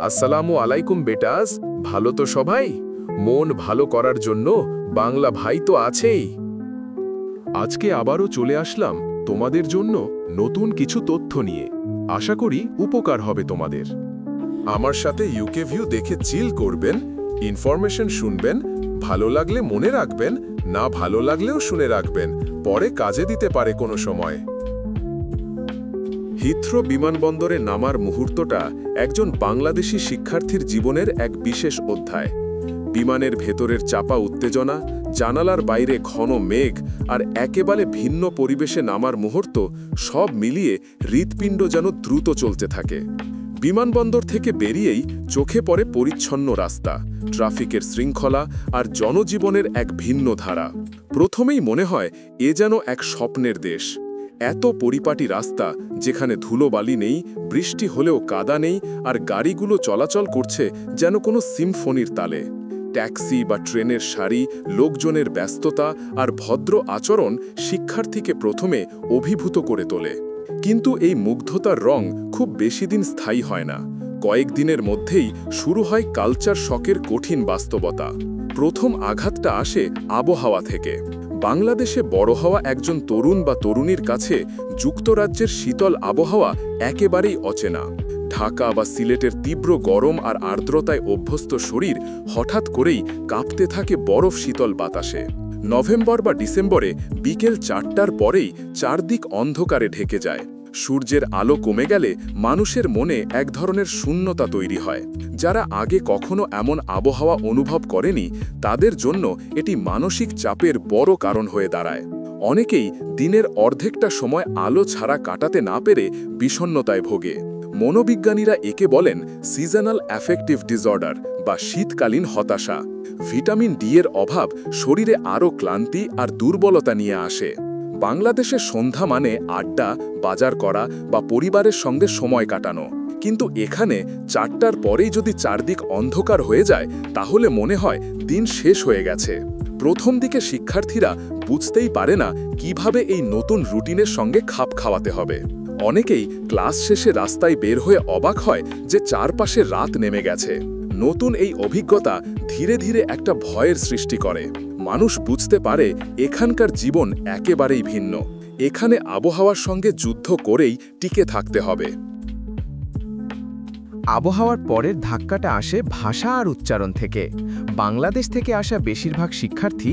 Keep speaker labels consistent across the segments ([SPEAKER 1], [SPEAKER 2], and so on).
[SPEAKER 1] আসসালামু আলাইকুম বেটাস, ভালো তো সবাই? মন ভালো করার জন্য বাংলা ভাই তো আছেই। আজকে আবারও চলে আসলাম তোমাদের জন্য নতুন কিছু তথ্য নিয়ে। আশা করি উপকার হবে তোমাদের। আমার সাথে ইউকে ভিউ দেখে চিল করবেন, ইনফরমেশন শুনবেন, ভালো লাগলে মনে রাখবেন, না ভালো লাগলেও শুনে রাখবেন, পরে কাজে দিতে পারে কোনো সময়। হিথ্রো বিমানবন্দরে নামার মুহূর্তটা একজন বাংলাদেশি শিক্ষার্থীর জীবনের এক বিশেষ অধ্যায়। বিমানের ভেতরের চাপা উত্তেজনা, জানালার বাইরে ঘন মেঘ আর একেবারে ভিন্ন পরিবেশে নামার মুহূর্ত, সব মিলিয়ে হৃৎপিণ্ড যেন দ্রুত চলতে থাকে। বিমানবন্দর থেকে বেরিয়েই চোখে পড়ে পরিচ্ছন্ন রাস্তা, ট্রাফিকের শৃঙ্খলা আর জনজীবনের এক ভিন্ন ধারা। প্রথমেই মনে হয় এ যেন এক স্বপ্নের দেশ। এত পরিপাটি রাস্তা, যেখানে ধুলোবালি নেই, বৃষ্টি হলেও কাদা নেই, আর গাড়িগুলো চলাচল করছে যেন কোনো সিম্ফনির তালে। ট্যাক্সি বা ট্রেনের সারি, লোকজনের ব্যস্ততা আর ভদ্র আচরণ শিক্ষার্থীকে প্রথমে অভিভূত করে তোলে। কিন্তু এই মুগ্ধতার রং খুব বেশি দিন স্থায়ী হয় না। কয়েকদিনের মধ্যেই শুরু হয় কালচার শকের কঠিন বাস্তবতা। প্রথম আঘাতটা আসে আবহাওয়া থেকে। বাংলাদেশে বড় হওয়া একজন তরুণ বা তরুণীর কাছে যুক্তরাজ্যের শীতল আবহাওয়া একেবারেই অচেনা। ঢাকা বা সিলেটের তীব্র গরম আর আর্দ্রতায় অভ্যস্ত শরীর হঠাৎ করেই কাঁপতে থাকে বরফ শীতল বাতাসে। নভেম্বর বা ডিসেম্বরে বিকেল 4টার পরেই চারদিক অন্ধকারে ঢেকে যায়। সূর্যের আলো কমে গেলে মানুষের মনে এক ধরনের শূন্যতা তৈরি হয়। যারা আগে কখনো এমন আবহাওয়া অনুভব করেনি, তাদের জন্য এটি মানসিক চাপের বড় কারণ হয়ে দাঁড়ায়। অনেকেই দিনের অর্ধেকটা সময় আলো ছাড়া কাটাতে না পেরে বিষণ্ণতায় ভোগে। মনোবিজ্ঞানীরা একে বলেন সিজনাল অ্যাফেক্টিভ ডিসঅর্ডার বা শীতকালীন হতাশা। ভিটামিন ডি এর অভাব শরীরে আরও ক্লান্তি আর দুর্বলতা নিয়ে আসে। বাংলাদেশে সন্ধ্যা মানে আড্ডা, বাজার করা বা পরিবারের সঙ্গে সময় কাটানো। কিন্তু এখানে 4টার পরেই যদি চারদিক অন্ধকার হয়ে যায়, তাহলে মনে হয় দিন শেষ হয়ে গেছে। প্রথম দিকে শিক্ষার্থীরা বুঝতেই পারে না কিভাবে এই নতুন রুটিনের সঙ্গে খাপ খাওয়াতে হবে। অনেকেই ক্লাস শেষে রাস্তায় বের হয়ে অবাক হয় যে চারপাশে রাত নেমে গেছে। নতুন এই অভিজ্ঞতা ধীরে ধীরে একটা ভয়ের সৃষ্টি করে। মানুষ বুঝতে পারে এখানকার জীবন একেবারেই ভিন্ন। এখানে আবহাওয়ার সঙ্গে যুদ্ধ করেই টিকে থাকতে হবে।
[SPEAKER 2] আবহাওয়ার পরের ধাক্কাটা আসে ভাষা আর উচ্চারণ থেকে। বাংলাদেশ থেকে আসা বেশিরভাগ শিক্ষার্থী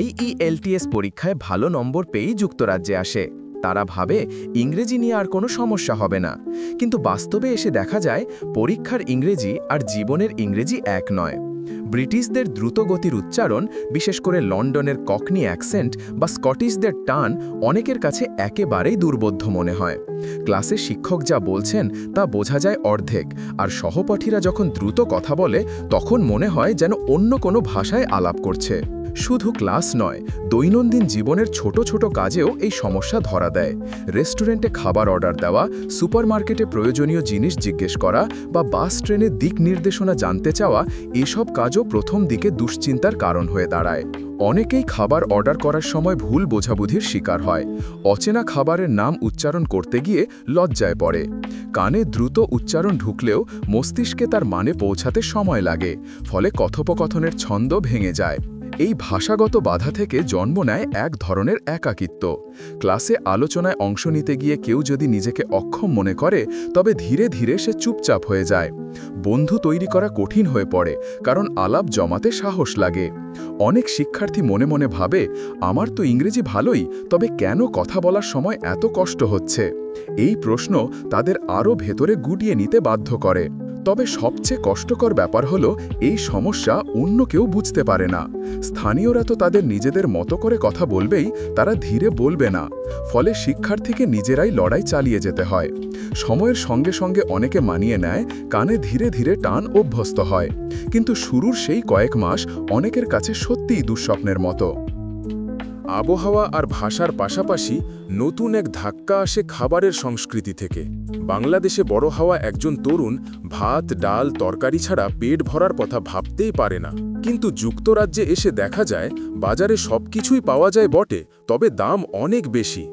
[SPEAKER 2] IELTS পরীক্ষায় ভালো নম্বর পেয়েই যুক্তরাজ্যে আসে। তারা ভাবে ইংরেজি নিয়ে আর কোনো সমস্যা হবে না। কিন্তু বাস্তবে এসে দেখা যায় পরীক্ষার ইংরেজি আর জীবনের ইংরেজি এক নয়। ব্রিটিশদের দ্রুতগতির উচ্চারণ, বিশেষ করে লন্ডনের ককনি অ্যাকসেন্ট বা স্কটিশদের টান অনেকের কাছে একেবারেই দুর্বোধ্য মনে হয়। ক্লাসে শিক্ষক যা বলছেন তা বোঝা যায় অর্ধেক, আর সহপাঠীরা যখন দ্রুত কথা বলে তখন মনে হয় যেন অন্য কোনো ভাষায় আলাপ করছে। শুধু ক্লাস নয়, দৈনন্দিন জীবনের ছোট ছোট কাজেও এই সমস্যা ধরা দেয়। রেস্টুরেন্টে খাবার অর্ডার দেওয়া, সুপারমার্কেটে প্রয়োজনীয় জিনিস জিজ্ঞেস করা বা বাস ট্রেনের দিক নির্দেশনা জানতে চাওয়া, এসব কাজও প্রথম দিকে দুশ্চিন্তার কারণ হয়ে দাঁড়ায়। অনেকেই খাবার অর্ডার করার সময় ভুল বোঝাবুঝির শিকার হয়। অচেনা খাবারের নাম উচ্চারণ করতে গিয়ে লজ্জায় পড়ে। কানে দ্রুত উচ্চারণ ঢুকলেও মস্তিষ্কে তার মানে পৌঁছাতে সময় লাগে, ফলে কথোপকথনের ছন্দ ভেঙে যায়। এই ভাষাগত বাধা থেকে জন্ম নেয় এক ধরনের একাকিত্ব। ক্লাসে আলোচনায় অংশ নিতে গিয়ে কেউ যদি নিজেকে অক্ষম মনে করে, তবে ধীরে ধীরে সে চুপচাপ হয়ে যায়। বন্ধু তৈরি করা কঠিন হয়ে পড়ে, কারণ আলাপ জমাতে সাহস লাগে। অনেক শিক্ষার্থী মনে মনে ভাবে, আমার তো ইংরেজি ভালোই, তবে কেন কথা বলার সময় এত কষ্ট হচ্ছে? এই প্রশ্ন তাদের আরও ভেতরে গুটিয়ে নিতে বাধ্য করে। তবে সবচেয়ে কষ্টকর ব্যাপার হলো এই সমস্যা অন্য কেউ বুঝতে পারে না। স্থানীয়রা তো তাদের নিজেদের মতো করে কথা বলবেই, তারা ধীরে বলবে না। ফলে শিক্ষার্থীকে নিজেরাই লড়াই চালিয়ে যেতে হয়। সময়ের সঙ্গে সঙ্গে অনেকে মানিয়ে নেয়, কানে ধীরে ধীরে টান অভ্যস্ত হয়। কিন্তু শুরুর সেই কয়েক মাস অনেকের কাছে সত্যিই দুঃস্বপ্নের মতো।
[SPEAKER 1] আবহাওয়া আর ভাষার পাশাপাশি নতুন এক ধাক্কা আসে খাবারের সংস্কৃতি থেকে। বাংলাদেশে বড় হওয়া একজন তরুণ ভাত, ডাল, তরকারি ছাড়া পেট ভরার কথা ভাবতেই পারে না। কিন্তু যুক্তরাজ্যে এসে দেখা যায় বাজারে সবকিছুই পাওয়া যায় বটে, তবে দাম অনেক বেশি।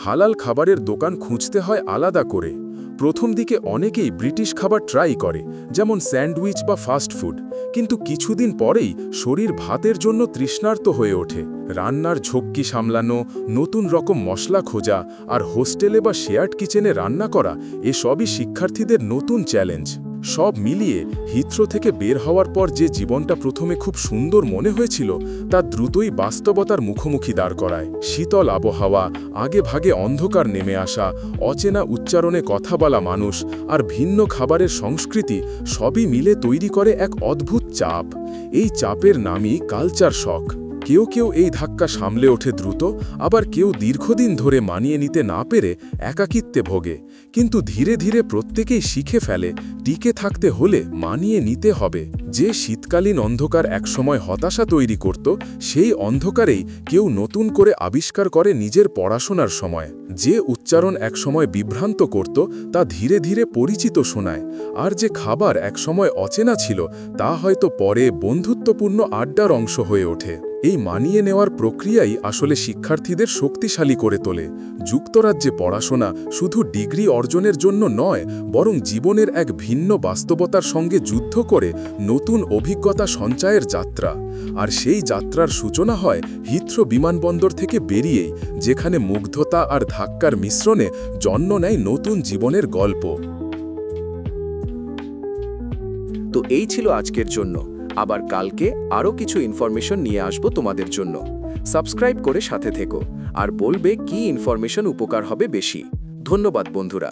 [SPEAKER 1] হালাল খাবারের দোকান খুঁজতে হয় আলাদা করে। প্রথম দিকে অনেকেই ব্রিটিশ খাবার ট্রাই করে, যেমন স্যান্ডউইচ বা ফাস্ট ফুড, কিন্তু কিছুদিন পরেই শরীর ভাতের জন্য তৃষ্ণার্ত হয়ে ওঠে। রান্নার ঝক্কি সামলানো, নতুন রকম মশলা খোঁজা আর হোস্টেলে বা শেয়ার্ড কিচেনে রান্না করা, এসবই শিক্ষার্থীদের নতুন চ্যালেঞ্জ। সব মিলিয়ে হিথ্রো থেকে বের হওয়ার পর যে জীবনটা প্রথমে খুব সুন্দর মনে হয়েছিল, তা দ্রুতই বাস্তবতার মুখোমুখি দাঁড় করায়। শীতল আবহাওয়া, আগে ভাগে অন্ধকার নেমে আসা, অচেনা উচ্চারণে কথা বলা মানুষ আর ভিন্ন খাবারের সংস্কৃতি সবই মিলে তৈরি করে এক অদ্ভুত চাপ। এই চাপের নামই কালচার শক। কেউ কেউ এই ধাক্কা সামলে ওঠে দ্রুত, আবার কেউ দীর্ঘদিন ধরে মানিয়ে নিতে না পেরে একাকিত্বে ভোগে। কিন্তু ধীরে ধীরে প্রত্যেকেই শিখে ফেলে, টিকে থাকতে হলে মানিয়ে নিতে হবে। যে শীতকালীন অন্ধকার একসময় হতাশা তৈরি করত, সেই অন্ধকারেই কেউ নতুন করে আবিষ্কার করে নিজের পড়াশোনার সময়। যে উচ্চারণ একসময় বিভ্রান্ত করত, তা ধীরে ধীরে পরিচিত শোনায়। আর যে খাবার একসময় অচেনা ছিল, তা হয়তো পরে বন্ধুত্বপূর্ণ আড্ডার অংশ হয়ে ওঠে। এই মানিয়ে নেওয়ার প্রক্রিয়াই আসলে শিক্ষার্থীদের শক্তিশালী করে তোলে। যুক্তরাজ্যে পড়াশোনা শুধু ডিগ্রি অর্জনের জন্য নয়, বরং জীবনের এক ভিন্ন বাস্তবতার সঙ্গে যুদ্ধ করে নতুন অভিজ্ঞতা সঞ্চয়ের যাত্রা। আর সেই যাত্রার সূচনা হয় হিথ্রো বিমানবন্দর থেকে বেরিয়েই, যেখানে মুগ্ধতা আর ধাক্কার মিশ্রণে জন্ম নেয় নতুন জীবনের গল্প।
[SPEAKER 2] তো এই ছিল আজকের জন্য। আবার কালকে আরও কিছু ইনফরমেশন নিয়ে আসব তোমাদের জন্য। সাবস্ক্রাইব করে সাথে থেকো আর বলবে কি ইনফরমেশন উপকার হবে বেশি। ধন্যবাদ বন্ধুরা।